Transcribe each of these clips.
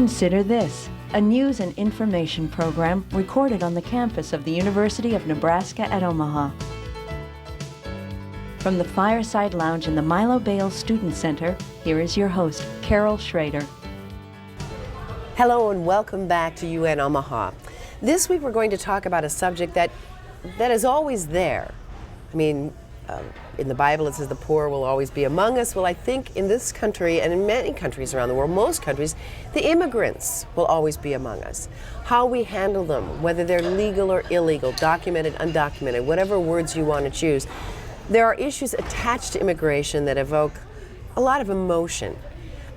Consider This, a news and information program recorded on the campus of the University of Nebraska at Omaha. From the Fireside Lounge in the Milo Bale Student Center, here is your host, Carol Schrader. Hello and welcome back to UN Omaha. This week we're going to talk about a subject that is always there. I mean, in the Bible it says the poor will always be among us. Well, I think in this country and in many countries around the world, most countries, the immigrants will always be among us. How we handle them, whether they're legal or illegal, documented, undocumented, whatever words you want to choose, there are issues attached to immigration that evoke a lot of emotion.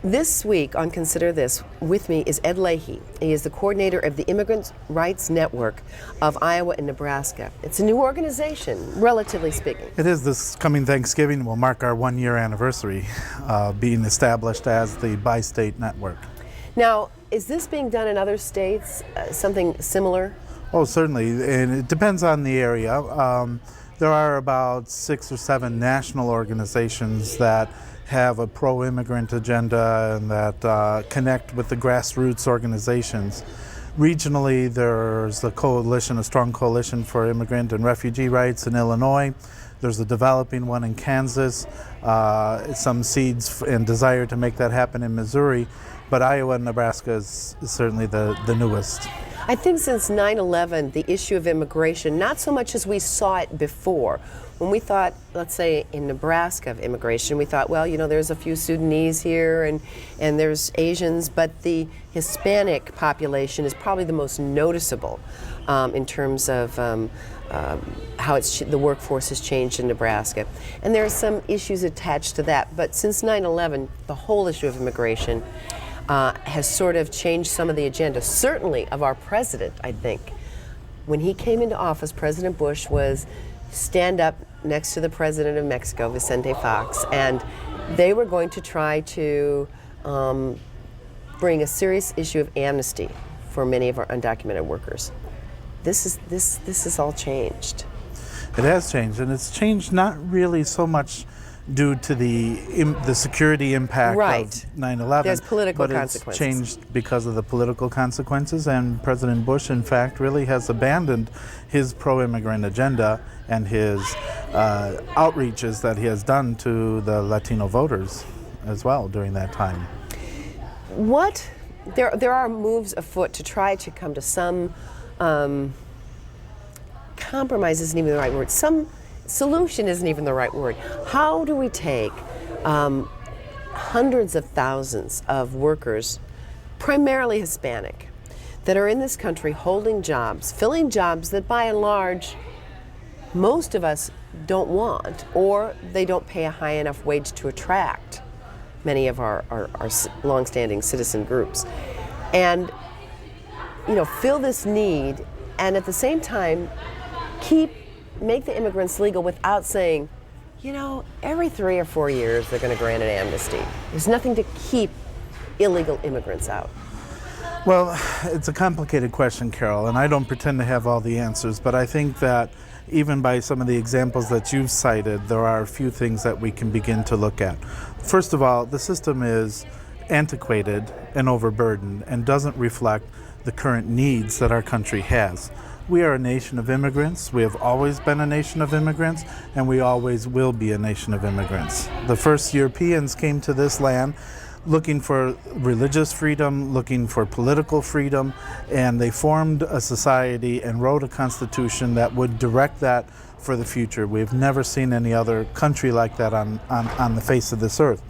This week on Consider This, with me is Ed Leahy. He is the coordinator of the Immigrant Rights Network of Iowa and Nebraska. It's a new organization, relatively speaking. It is. This coming Thanksgiving will mark our one-year anniversary being established as the bi-state network. Now, is this being done in other states, something similar? Oh, certainly, and it depends on the area. There are about 6 or 7 national organizations that have a pro-immigrant agenda and that connect with the grassroots organizations. Regionally, there's a strong coalition for immigrant and refugee rights in Illinois. There's a developing one in Kansas, some seeds and desire to make that happen in Missouri, but Iowa and Nebraska is certainly the newest. I think since 9/11, the issue of immigration, not so much as we saw it before. When we thought, let's say in Nebraska of immigration, we thought, well, you know, there's a few Sudanese here and there's Asians, but the Hispanic population is probably the most noticeable in terms of how the workforce has changed in Nebraska. And there are some issues attached to that, but since 9/11, the whole issue of immigration has sort of changed some of the agenda, certainly of our president, I think. When he came into office, President Bush was stand up next to the president of Mexico, Vicente Fox, and they were going to try to bring a serious issue of amnesty for many of our undocumented workers. This is all changed. It has changed, and it's changed not really so much due to the security impact of 9/11. There's political but consequences. It's changed because of the political consequences, and President Bush, in fact, really has abandoned his pro-immigrant agenda and his outreaches that he has done to the Latino voters as well during that time. There are moves afoot to try to come to some compromise isn't even the right word. Some solution isn't even the right word. How do we take hundreds of thousands of workers, primarily Hispanic, that are in this country holding jobs, filling jobs that by and large most of us don't want, or they don't pay a high enough wage to attract many of our longstanding citizen groups, and fill this need, and at the same time make the immigrants legal without saying, every 3 or 4 years they're going to grant an amnesty. There's nothing to keep illegal immigrants out. Well, it's a complicated question, Carol, and I don't pretend to have all the answers, but I think that even by some of the examples that you've cited, there are a few things that we can begin to look at. First of all, the system is antiquated and overburdened and doesn't reflect the current needs that our country has. We are a nation of immigrants. We have always been a nation of immigrants, and we always will be a nation of immigrants. The first Europeans came to this land looking for religious freedom, looking for political freedom, and they formed a society and wrote a constitution that would direct that for the future. We've never seen any other country like that on the face of this earth.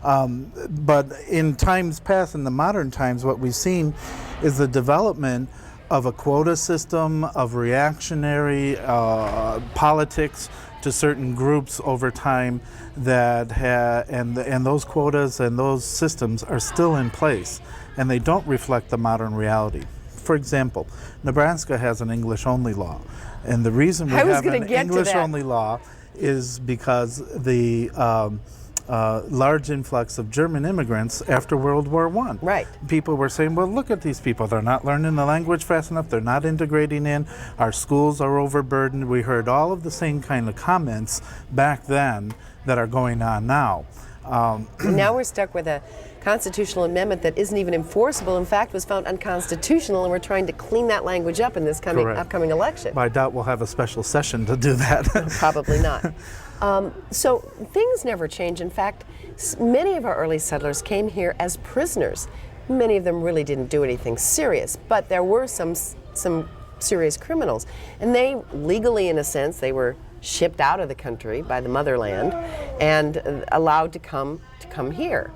But in times past, in the modern times, what we've seen is the development of a quota system, of reactionary politics to certain groups over time and those quotas and those systems are still in place, and they don't reflect the modern reality. For example, Nebraska has an English-only law, and the reason we have an English-only law is because the large influx of German immigrants after World War I. Right. People were saying, well, look at these people. They're not learning the language fast enough. They're not integrating in. Our schools are overburdened. We heard all of the same kind of comments back then that are going on now. Now we're stuck with a constitutional amendment that isn't even enforceable, in fact was found unconstitutional, and we're trying to clean that language up in this upcoming election. I doubt we'll have a special session to do that. Probably not. So things never change. In fact, many of our early settlers came here as prisoners. Many of them really didn't do anything serious, but there were some serious criminals. And they legally, in a sense, they were shipped out of the country by the motherland and allowed to come here.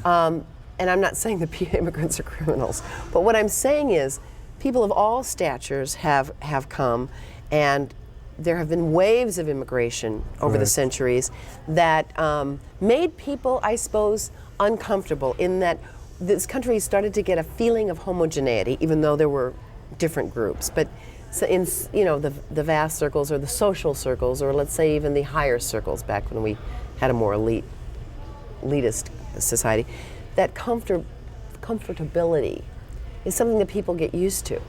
And I'm not saying that immigrants are criminals, but what I'm saying is people of all statures have come, and there have been waves of immigration over the centuries that made people, I suppose, uncomfortable in that this country started to get a feeling of homogeneity, even though there were different groups. But so in the vast circles or the social circles, or let's say even the higher circles back when we had a more elitist society, that comfortability is something that people get used to.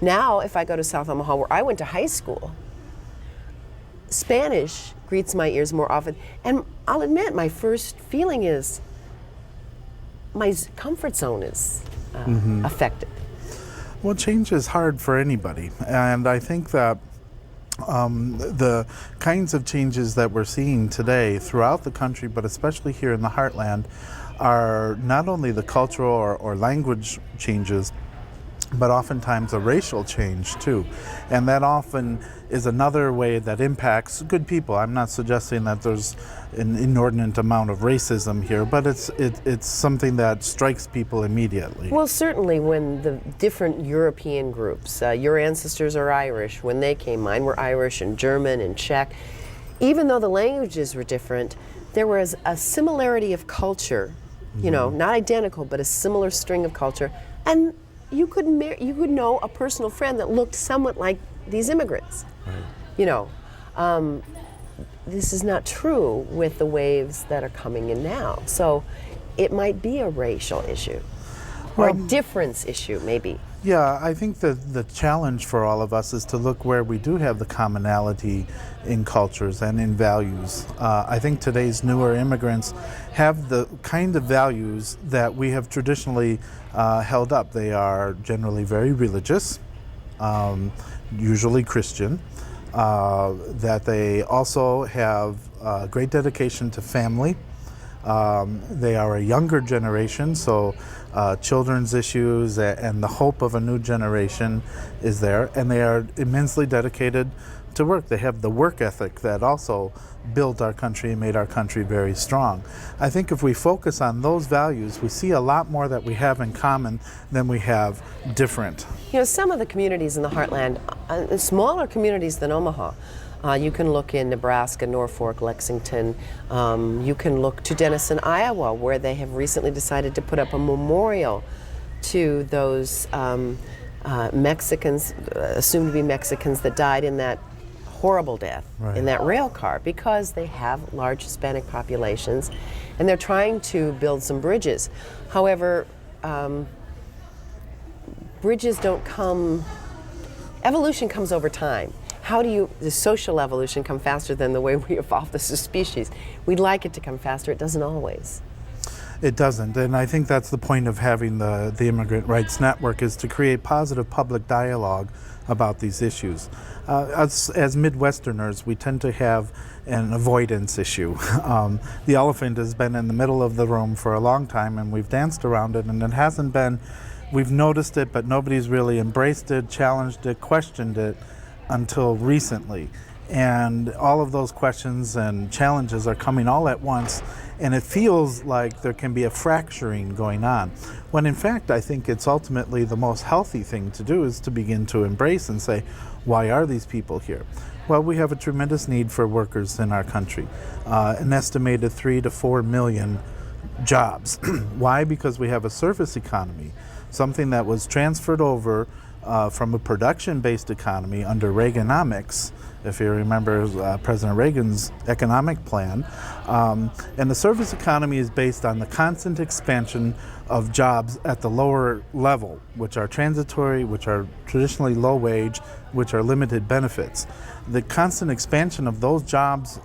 Now, if I go to South Omaha, where I went to high school, Spanish greets my ears more often. And I'll admit, my first feeling is my comfort zone is affected. Well, change is hard for anybody. And I think that the kinds of changes that we're seeing today throughout the country, but especially here in the heartland, are not only the cultural or language changes, but oftentimes a racial change too. And that often is another way that impacts good people. I'm not suggesting that there's an inordinate amount of racism here, but it's something that strikes people immediately. Well, certainly when the different European groups, your ancestors are Irish, when they came, mine were Irish and German and Czech, even though the languages were different, there was a similarity of culture, you know, not identical, but a similar string of culture. And you could know a personal friend that looked somewhat like these immigrants. Right. You know, this is not true with the waves that are coming in now. So it might be a racial issue, or a difference issue, maybe. Yeah, I think the challenge for all of us is to look where we do have the commonality in cultures and in values. I think today's newer immigrants have the kind of values that we have traditionally held up. They are generally very religious, usually Christian, that they also have great dedication to family. They are a younger generation, so children's issues and the hope of a new generation is there, and they are immensely dedicated to work. They have the work ethic that also built our country and made our country very strong. I think if we focus on those values, we see a lot more that we have in common than we have different. You know, some of the communities in the heartland, smaller communities than Omaha, you can look in Nebraska, Norfolk, Lexington. You can look to Denison, Iowa, where they have recently decided to put up a memorial to those Mexicans, assumed to be Mexicans, that died in that horrible death in that rail car, because they have large Hispanic populations, and they're trying to build some bridges. However, bridges don't come, evolution comes over time. How do the social evolution come faster than the way we evolved as a species? We'd like it to come faster, it doesn't always. It doesn't, and I think that's the point of having the Immigrant Rights Network, is to create positive public dialogue about these issues. As Midwesterners, we tend to have an avoidance issue. The elephant has been in the middle of the room for a long time, and we've danced around it, and it hasn't been, we've noticed it, but nobody's really embraced it, challenged it, questioned it until recently. And all of those questions and challenges are coming all at once, and it feels like there can be a fracturing going on. When in fact, I think it's ultimately the most healthy thing to do is to begin to embrace and say, why are these people here? Well, we have a tremendous need for workers in our country, an estimated 3 to 4 million jobs. Why? Because we have a service economy, something that was transferred over from a production-based economy under Reaganomics, if you remember President Reagan's economic plan. And the service economy is based on the constant expansion of jobs at the lower level, which are transitory, which are traditionally low wage, which are limited benefits. The constant expansion of those jobs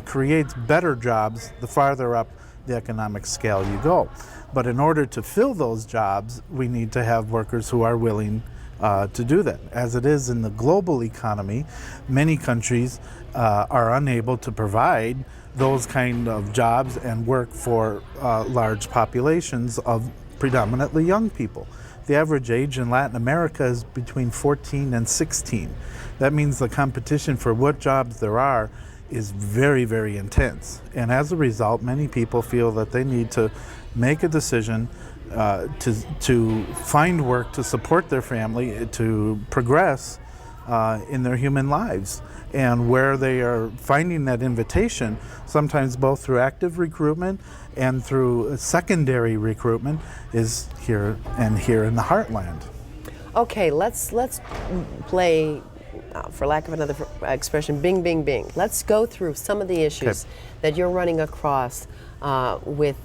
creates better jobs the farther up the economic scale you go. But in order to fill those jobs, we need to have workers who are willing to do that. As it is in the global economy, many countries are unable to provide those kind of jobs and work for large populations of predominantly young people. The average age in Latin America is between 14 and 16. That means the competition for what jobs there are is very, very intense. And as a result, many people feel that they need to make a decision to find work to support their family, to progress in their human lives. And where they are finding that invitation, sometimes both through active recruitment and through secondary recruitment, is here in the heartland. Okay, let's play, for lack of another expression, bing, bing, bing. Let's go through some of the issues that you're running across with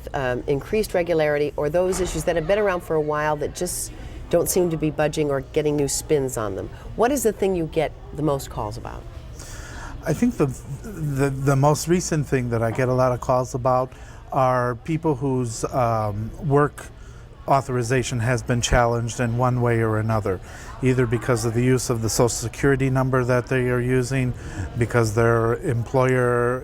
increased regularity, or those issues that have been around for a while that just don't seem to be budging or getting new spins on them. What is the thing you get the most calls about? I think the most recent thing that I get a lot of calls about are people whose work authorization has been challenged in one way or another, either because of the use of the Social Security number that they are using, because their employer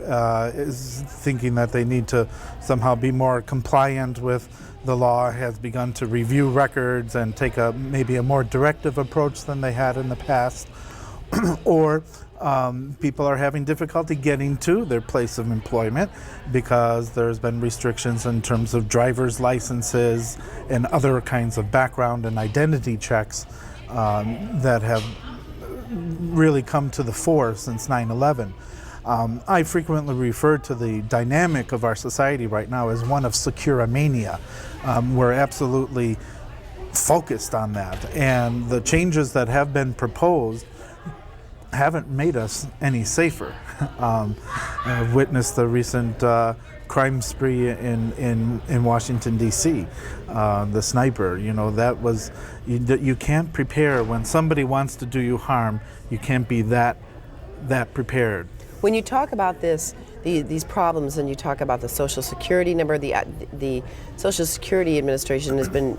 is thinking that they need to somehow be more compliant with the law, has begun to review records and take maybe a more directive approach than they had in the past, or people are having difficulty getting to their place of employment because there's been restrictions in terms of driver's licenses and other kinds of background and identity checks that have really come to the fore since 9/11. I frequently refer to the dynamic of our society right now as one of securomania. We're absolutely focused on that, and the changes that have been proposed haven't made us any safer. I've witnessed the recent crime spree in Washington, D.C. The sniper, that was, you can't prepare when somebody wants to do you harm. You can't be that prepared. When you talk about these problems, and you talk about the Social Security number, the Social Security Administration has been,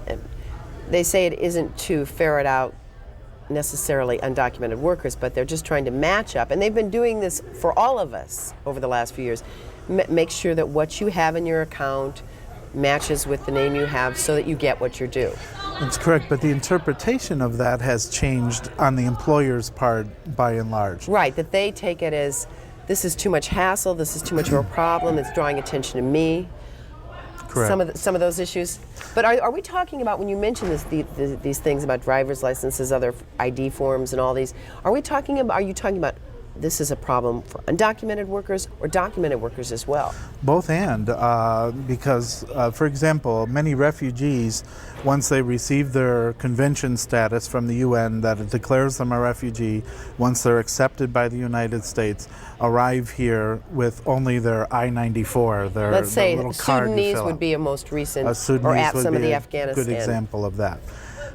they say it isn't to ferret out necessarily undocumented workers, but they're just trying to match up, and they've been doing this for all of us over the last few years. Make sure that what you have in your account matches with the name you have so that you get what you're due. That's correct, but the interpretation of that has changed on the employer's part by and large. Right, that they take it as, this is too much hassle, this is too much of a problem, it's drawing attention to me. Correct. Some of those issues. But are we talking about, when you mention these things about driver's licenses, other ID forms and all these, are you talking about this is a problem for undocumented workers or documented workers as well? Both and, because, for example, many refugees, once they receive their convention status from the UN that it declares them a refugee, once they're accepted by the United States, arrive here with only their I-94, their Let's say little card you Sudanese fill would out. be a most recent, Sudanese or at would some of be the a Afghanistan. good example of that.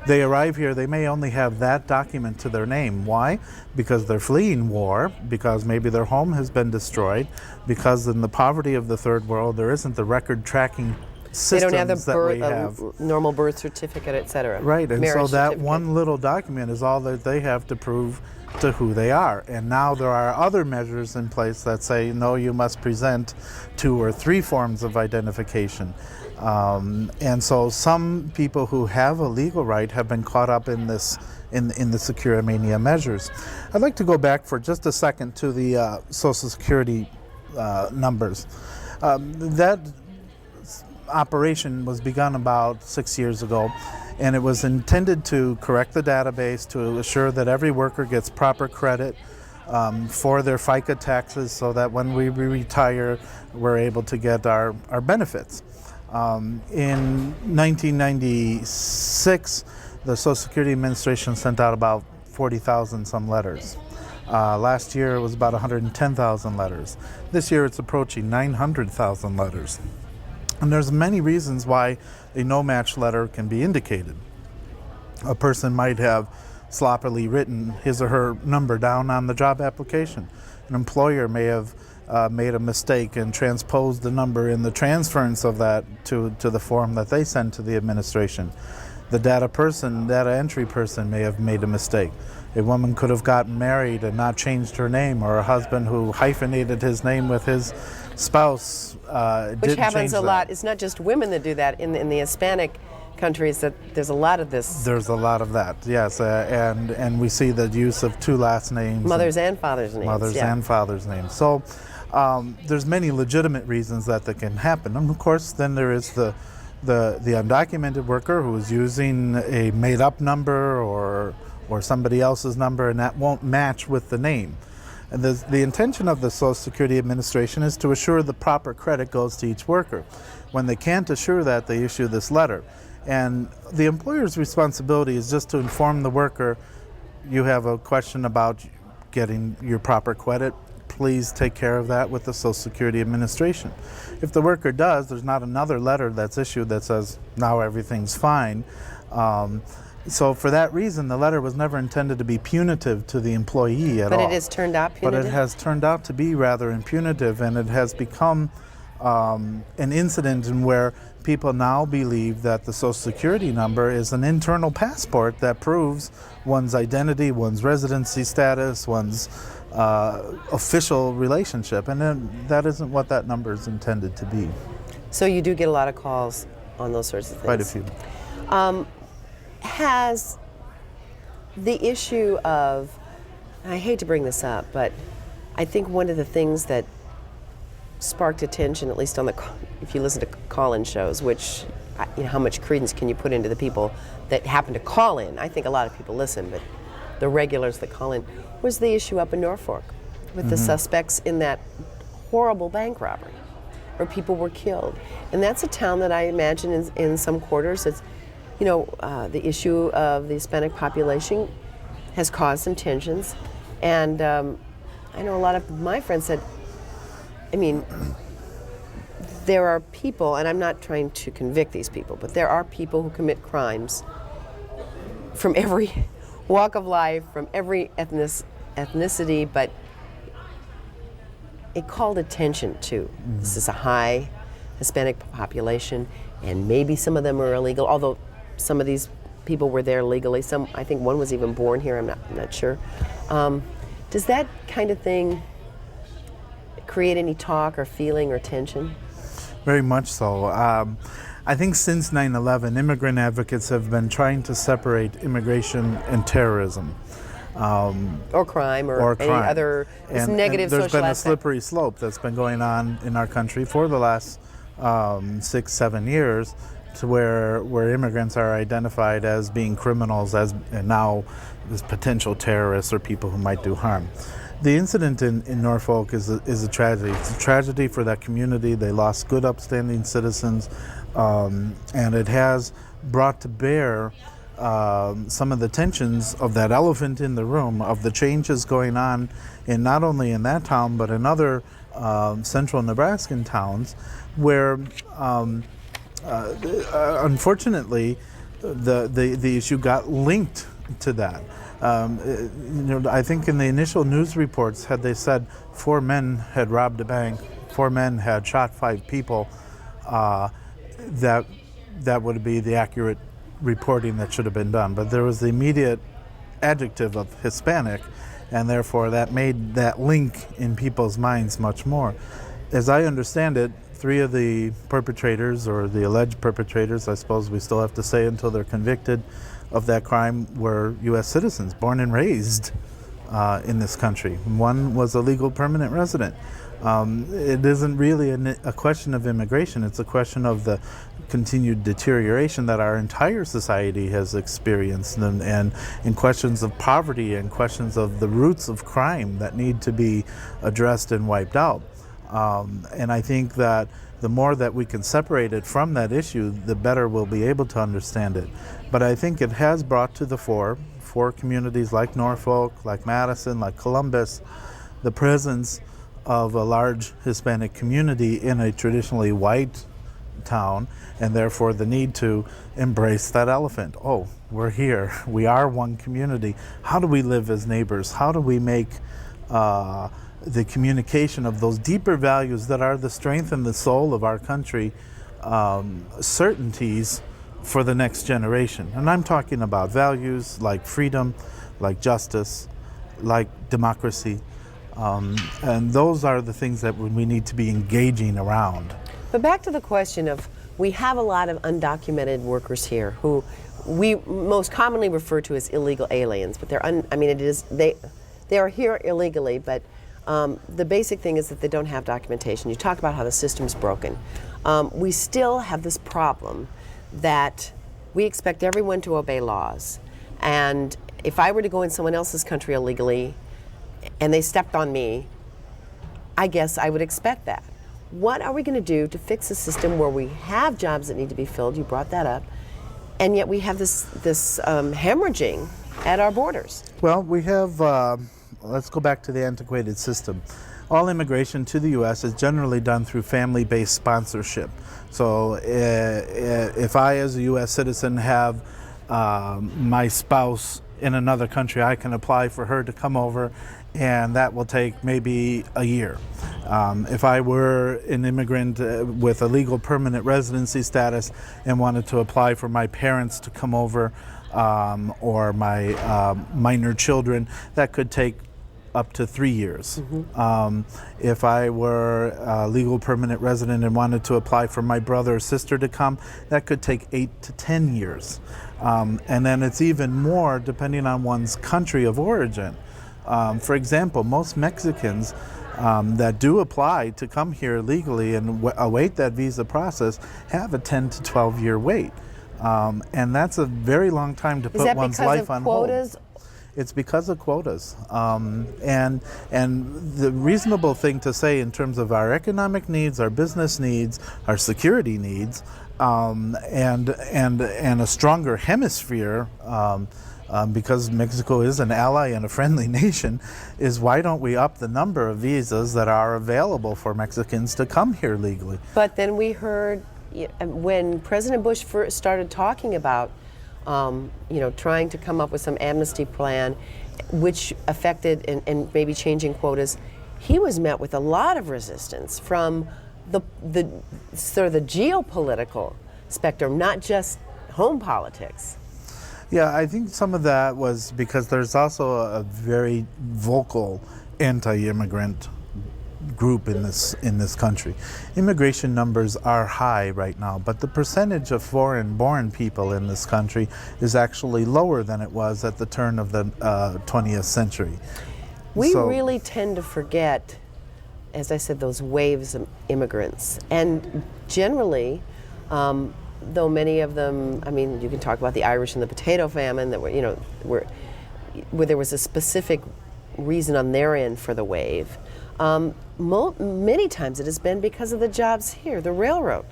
They arrive here, they may only have that document to their name. Why? Because they're fleeing war, because maybe their home has been destroyed, because in the poverty of the third world there isn't the record tracking systems They don't have that we have. normal birth certificate, etc. Right, and so Marriage that certificate. one little document is all that they have to prove to who they are. And now there are other measures in place that say, no, you must present 2 or 3 forms of identification. And so some people who have a legal right have been caught up in this, in the securomania measures. I'd like to go back for just a second to the Social Security numbers. That operation was begun about 6 years ago, and it was intended to correct the database, to assure that every worker gets proper credit for their FICA taxes, so that when we retire, we're able to get our benefits. In 1996, the Social Security Administration sent out about 40,000 some letters. Last year it was about 110,000 letters. This year it's approaching 900,000 letters. And there's many reasons why a no-match letter can be indicated. A person might have sloppily written his or her number down on the job application. An employer may have made a mistake and transposed the number in the transference of that to the form that they send to the administration. The data entry person may have made a mistake. A woman could have gotten married and not changed her name, or a husband who hyphenated his name with his spouse Which happens a lot. It's not just women that do that. In the Hispanic countries, that there's a lot of this. There's a lot of that, yes, and we see the use of two last names. Mothers and fathers' names. Mothers yeah. and fathers' names. So there's many legitimate reasons that can happen. And of course, then there is the undocumented worker who is using a made-up number or somebody else's number, and that won't match with the name. And the intention of the Social Security Administration is to assure the proper credit goes to each worker. When they can't assure that, they issue this letter. And the employer's responsibility is just to inform the worker, you have a question about getting your proper credit, please take care of that with the Social Security Administration. If the worker does, there's not another letter that's issued that says, now everything's fine. So for that reason, the letter was never intended to be punitive to the employee at all. But it has turned out punitive? But it has turned out to be rather impunitive, and it has become an incident in where people now believe that the Social Security number is an internal passport that proves one's identity, one's residency status, one's official relationship, and then that isn't what that number is intended to be. So you do get a lot of calls on those sorts of things? Quite a few. Has the issue of, and I hate to bring this up, but I think one of the things that sparked attention, at least on if you listen to call-in shows, which, how much credence can you put into the people that happen to call in? I think a lot of people listen, but the regulars that call in, was the issue up in Norfolk with the suspects in that horrible bank robbery where people were killed. And that's a town that I imagine in some quarters, it's, the issue of the Hispanic population has caused some tensions. And I know a lot of my friends said, there are people, and I'm not trying to convict these people, but there are people who commit crimes from every walk of life, from every ethnicity, but it called attention to this is a high Hispanic population, and maybe some of them are illegal, although some of these people were there legally. Some, I think one was even born here, I'm not sure. Does that kind of thing create any talk or feeling or tension? Very much so. I think since 9/11, immigrant advocates have been trying to separate immigration and terrorism. Or crime, or any other negative social There's been a aspect. slippery slope that's been going on in our country for the last 6-7 years, to where immigrants are identified as being criminals, and now as potential terrorists or people who might do harm. The incident in Norfolk is a tragedy. It's a tragedy for that community. They lost good, upstanding citizens, and it has brought to bear some of the tensions of that elephant in the room, of the changes going on in not only in that town but in other central Nebraskan towns, where unfortunately the issue got linked to that. I think in the initial news reports, had they said 4 men had robbed a bank, 4 men had shot 5 people, that would be the accurate reporting that should have been done. But there was the immediate adjective of Hispanic, and therefore that made that link in people's minds much more. As I understand it, 3 of the perpetrators, or the alleged perpetrators, I suppose we still have to say until they're convicted of that crime, were U.S. citizens, born and raised in this country. One was a legal permanent resident. It isn't really a question of immigration, it's a question of the continued deterioration that our entire society has experienced, and in questions of poverty and questions of the roots of crime that need to be addressed and wiped out. And I think that the more that we can separate it from that issue, the better we'll be able to understand it. But I think it has brought to the fore, for communities like Norfolk, like Madison, like Columbus, the presence of a large Hispanic community in a traditionally white town, and therefore the need to embrace that elephant. Oh, we're here. We are one community. How do we live as neighbors? How do we make the communication of those deeper values that are the strength and the soul of our country, certainties for the next generation. And I'm talking about values like freedom, like justice, like democracy. And those are the things that we need to be engaging around. But back to the question of, we have a lot of undocumented workers here who we most commonly refer to as illegal aliens, but they are here illegally, but the basic thing is that they don't have documentation. You talk about how the system's broken. We still have this problem that we expect everyone to obey laws. And if I were to go in someone else's country illegally and they stepped on me, I guess I would expect that. What are we going to do to fix a system where we have jobs that need to be filled? You brought that up. And yet we have this hemorrhaging at our borders. Well, we have, let's go back to the antiquated system. All immigration to the U.S. is generally done through family-based sponsorship. So if I, as a U.S. citizen, have my spouse in another country, I can apply for her to come over, and that will take maybe a year. If I were an immigrant with a legal permanent residency status and wanted to apply for my parents to come over, or my minor children, that could take up to 3 years. If I were a legal permanent resident and wanted to apply for my brother or sister to come, that could take 8 to 10 years. And then it's even more depending on one's country of origin. For example, most Mexicans that do apply to come here legally and await that visa process have a 10 to 12 year wait. And that's a very long time to put one's life on hold. Is that because of quotas? It's because of quotas. And the reasonable thing to say in terms of our economic needs, our business needs, our security needs, and a stronger hemisphere, because Mexico is an ally and a friendly nation, is why don't we up the number of visas that are available for Mexicans to come here legally? But then we heard when President Bush first started talking about trying to come up with some amnesty plan which affected and maybe changing quotas, he was met with a lot of resistance from the sort of the geopolitical spectrum, not just home politics. Yeah, I think some of that was because there's also a very vocal anti-immigrant group in this country. Immigration numbers are high right now, but the percentage of foreign-born people in this country is actually lower than it was at the turn of the 20th century. We really tend to forget, as I said, those waves of immigrants. And generally, though many of them, I mean, you can talk about the Irish and the potato famine that where there was a specific reason on their end for the wave. Many times it has been because of the jobs here. The railroad,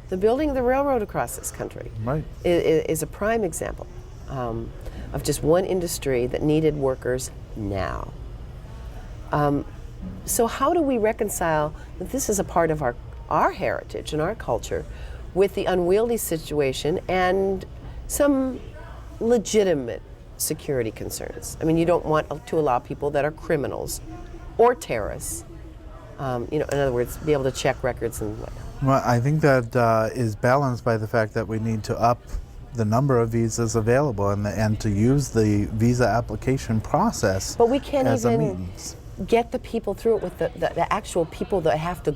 the building of the railroad across this country, right, is a prime example of just one industry that needed workers now. So how do we reconcile that this is a part of our heritage and our culture with the unwieldy situation and some legitimate security concerns? I mean, you don't want to allow people that are criminals or terrorists, in other words, be able to check records and whatnot. Well, I think that is balanced by the fact that we need to up the number of visas available and to use the visa application process. But we can't as even a means. Get the people through it with the actual people that have to,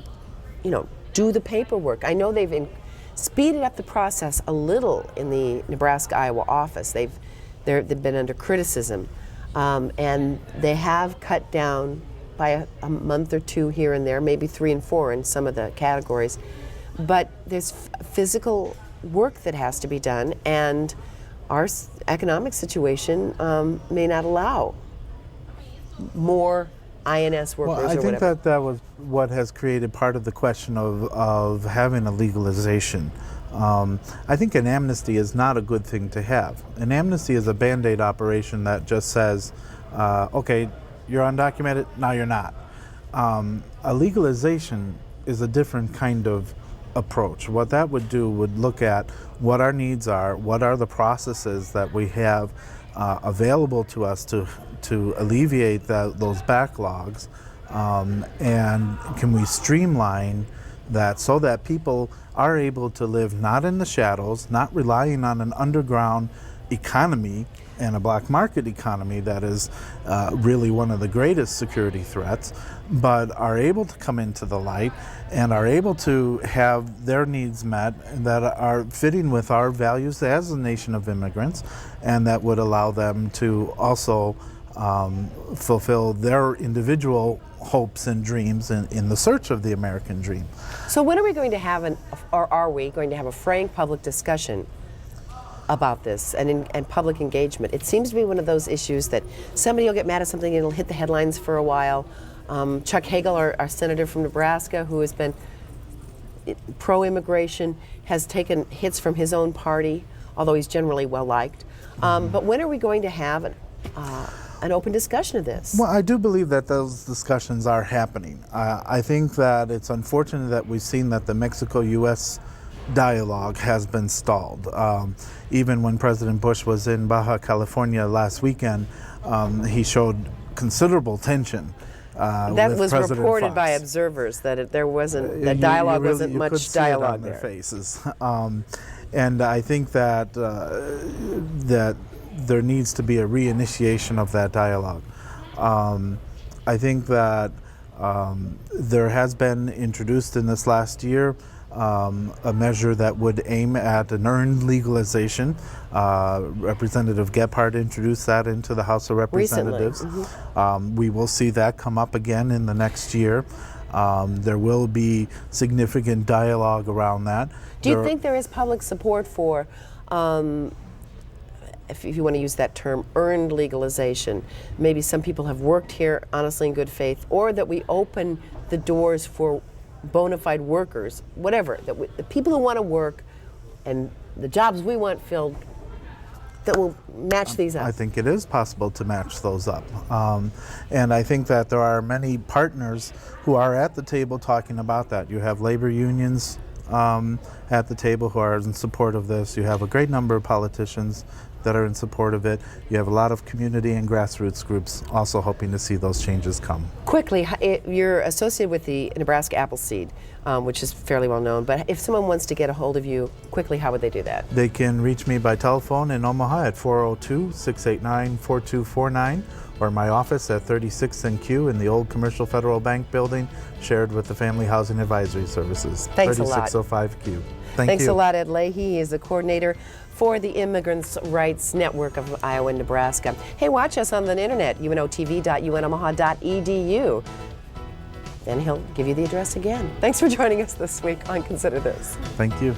do the paperwork. I know they've speeded up the process a little in the Nebraska-Iowa office. They've been under criticism, and they have cut down by a month or two here and there, maybe 3 and 4 in some of the categories. But there's physical work that has to be done, and our economic situation may not allow more INS workers or whatever. Well, I think that was what has created part of the question of having a legalization. I think an amnesty is not a good thing to have. An amnesty is a Band-Aid operation that just says, okay, you're undocumented, now you're not. A legalization is a different kind of approach. What that would do would look at what our needs are, what are the processes that we have available to us to alleviate those backlogs, And can we streamline that so that people are able to live not in the shadows, not relying on an underground economy and a black market economy that is really one of the greatest security threats, but are able to come into the light and are able to have their needs met that are fitting with our values as a nation of immigrants, and that would allow them to also fulfill their individual hopes and dreams in the search of the American dream. So when are we going to have or are we going to have a frank public discussion about this and public engagement? It seems to be one of those issues that somebody will get mad at something and it'll hit the headlines for a while. Chuck Hagel, our senator from Nebraska, who has been pro-immigration, has taken hits from his own party, although he's generally well-liked. But when are we going to have an open discussion of this? Well, I do believe that those discussions are happening. I think that it's unfortunate that we've seen that the Mexico-U.S. dialogue has been stalled. Even when President Bush was in Baja California last weekend, he showed considerable tension. That with was President reported Fox. by observers that there wasn't, the dialogue wasn't you much could see dialogue it on there. their faces. And I think that that there needs to be a reinitiation of that dialogue. I think that there has been introduced in this last year a measure that would aim at an earned legalization. Representative Gephardt introduced that into the House of Representatives. We will see that come up again in the next year. There will be significant dialogue around that. Do you think there is public support for, if you want to use that term, earned legalization? Maybe some people have worked here honestly in good faith, or that we open the doors for bona fide workers, whatever, that the people who want to work and the jobs we want filled, that will match these up. I think it is possible to match those up. And I think that there are many partners who are at the table talking about that. You have labor unions at the table who are in support of this. You have a great number of politicians that are in support of it. You have a lot of community and grassroots groups also hoping to see those changes come. Quickly, you're associated with the Nebraska Appleseed, which is fairly well known, but if someone wants to get a hold of you quickly, how would they do that? They can reach me by telephone in Omaha at 402-689-4249, or my office at 36th and Q in the old Commercial Federal Bank building, shared with the Family Housing Advisory Services. Thanks a lot. 3605Q. Thank Thanks you. a lot, Ed Leahy. He is the coordinator for the Immigrants' Rights Network of Iowa and Nebraska. Hey, watch us on the internet, unotv.unomaha.edu. Then he'll give you the address again. Thanks for joining us this week on Consider This. Thank you.